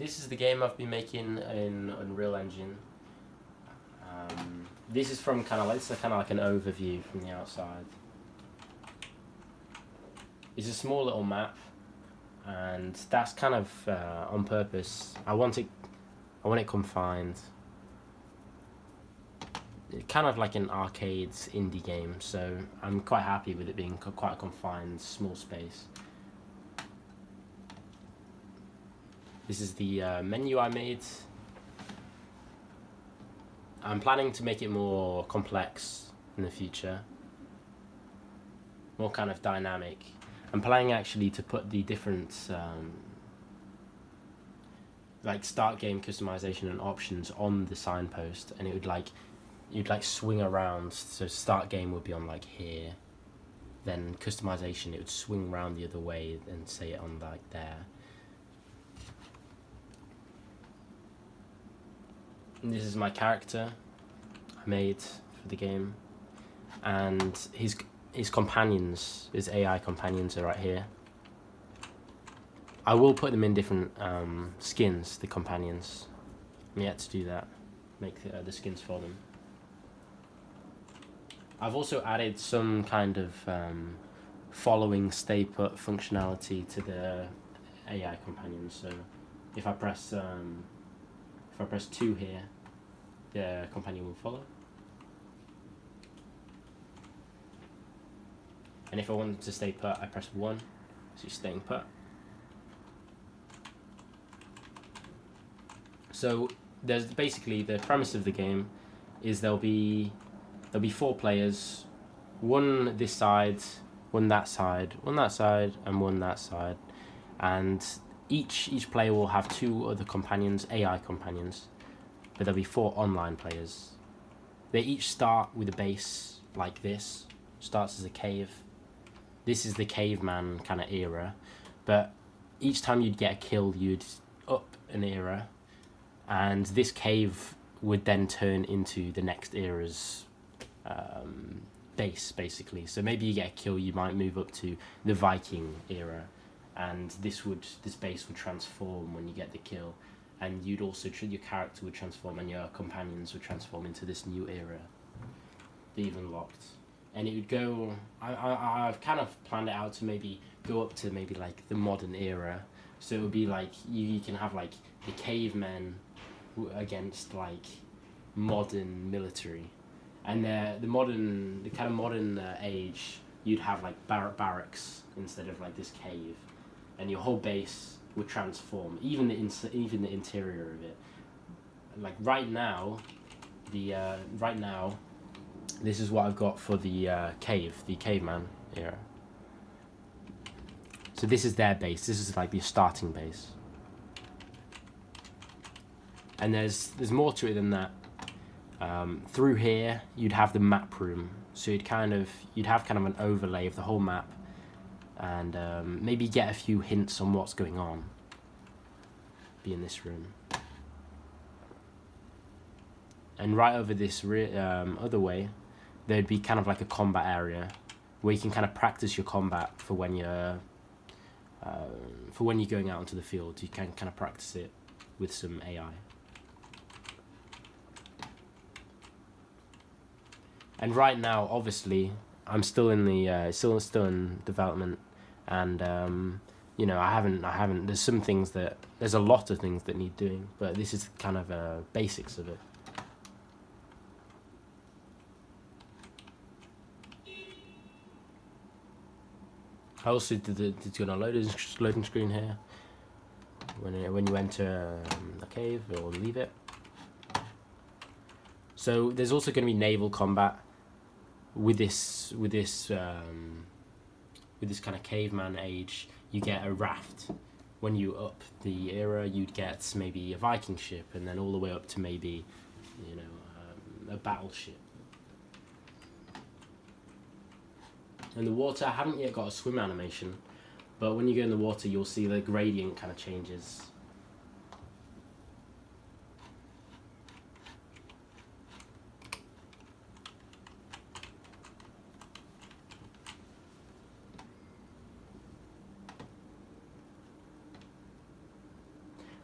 This is the game I've been making in Unreal Engine. This is from kind of like an overview from the outside. It's a small little map, and that's kind of on purpose. I want it confined. It's kind of like an arcade indie game, so I'm quite happy with it being quite a confined, small space. This is the menu I made. I'm planning to make it more complex in the future, more kind of dynamic. I'm planning actually to put the different like start game customization and options on the signpost, and it would you'd swing around. So start game would be on like here, then customization it would swing around the other way and say it on like there. And this is my character I made for the game, and his companions, his AI companions, are right here. I will put them in different skins, the companions. I'm yet to do that, make the skins for them. I've also added some kind of following stay put functionality to the AI companions. So if I press 2 here, the companion will follow. And if I want to stay put, I press 1, so you're staying put. So there's basically the premise of the game is there'll be 4 players, one this side, one that side, one that side, and one that side, and each player will have 2 other companions, AI companions, but there'll be 4 online players. They each start with a base like this, starts as a cave. This is the caveman kind of era, but each time you'd get a kill, you'd up an era, and this cave would then turn into the next era's base, basically. So maybe you get a kill, you might move up to the Viking era, and this base would transform when you get the kill, and you'd also your character would transform, and your companions would transform into this new era that you've unlocked. And it would go. I've kind of planned it out to maybe go up to maybe like the modern era. So it would be like you can have like the cavemen against like modern military, and the kind of modern age, you'd have like barracks instead of like this cave, and your whole base would transform, even the interior of it. Like right now, this is what I've got for the caveman era. So this is their base. This is like the starting base. And there's more to it than that. Through here, you'd have the map room. So you'd have kind of an overlay of the whole map, and maybe get a few hints on what's going on. Be in this room. And right over this other way, there'd be kind of like a combat area where you can kind of practice your combat for when you're going out into the field. You can kind of practice it with some AI. And right now, obviously, I'm still in the still in development, and I haven't. There's a lot of things that need doing, but this is kind of basics of it. I also did a loading screen here when you enter a cave or leave it. So there's also going to be naval combat with this kind of caveman age. You get a raft. When you up the era, you'd get maybe a Viking ship, and then all the way up to maybe a battleship. In the water, I haven't yet got a swim animation, but when you go in the water, you'll see the gradient kind of changes.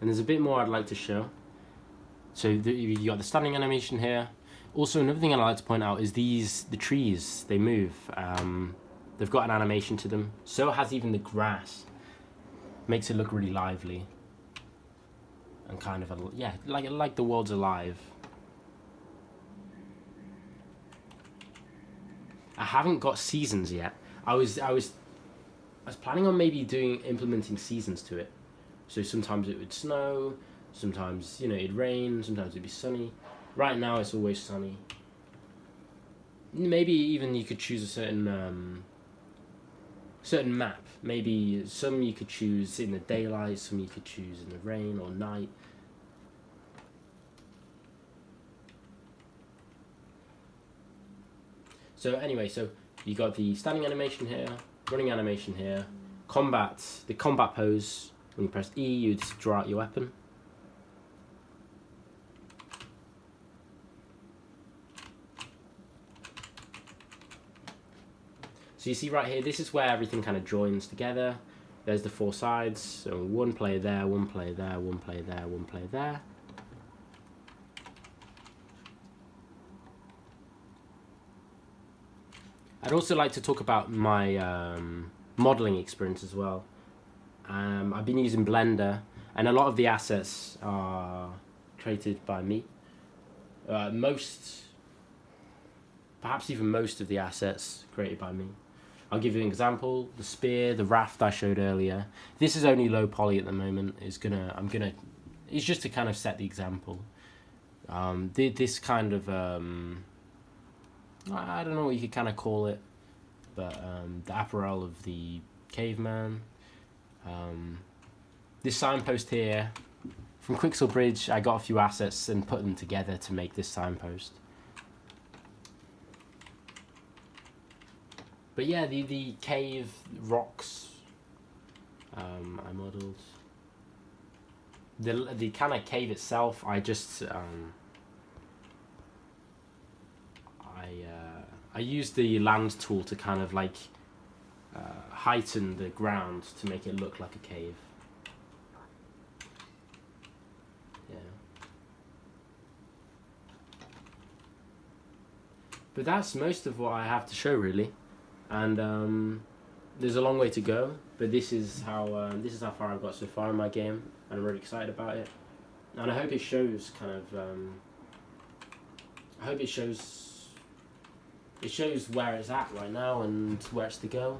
And And there's a bit more I'd like to show. So you got the standing animation here. Also, another thing I'd like to point out is the trees, they move. They've got an animation to them. So has even the grass. Makes it look really lively. And kind of, like the world's alive. I haven't got seasons yet. I was planning on maybe implementing seasons to it. So sometimes it would snow, sometimes it'd rain, sometimes it'd be sunny. Right now it's always sunny. Maybe even you could choose a certain map. Maybe some you could choose in the daylight, some you could choose in the rain or night. So anyway, so you got the standing animation here, running animation here, the combat pose. When you press E, you'd draw out your weapon. So you see right here, this is where everything kind of joins together. There's the 4 sides. So one player there, one player there, one player there, one player there. I'd also like to talk about my modeling experience as well. I've been using Blender, and a lot of the assets are created by me. Perhaps even most of the assets created by me. I'll give you an example. The spear, the raft I showed earlier. This is only low poly at the moment. It's just to kind of set the example. This kind of I don't know what you could kind of call it, but the apparel of the caveman. This signpost here, from Quixel Bridge, I got a few assets and put them together to make this signpost. But yeah, the cave rocks I modelled. The kind of cave itself, I just I used the land tool to kind of like heighten the ground to make it look like a cave. Yeah. But that's most of what I have to show really, and there's a long way to go. But this is how far I've got so far in my game, and I'm really excited about it. And I hope it shows kind of. I hope it shows where it's at right now and where it's to go.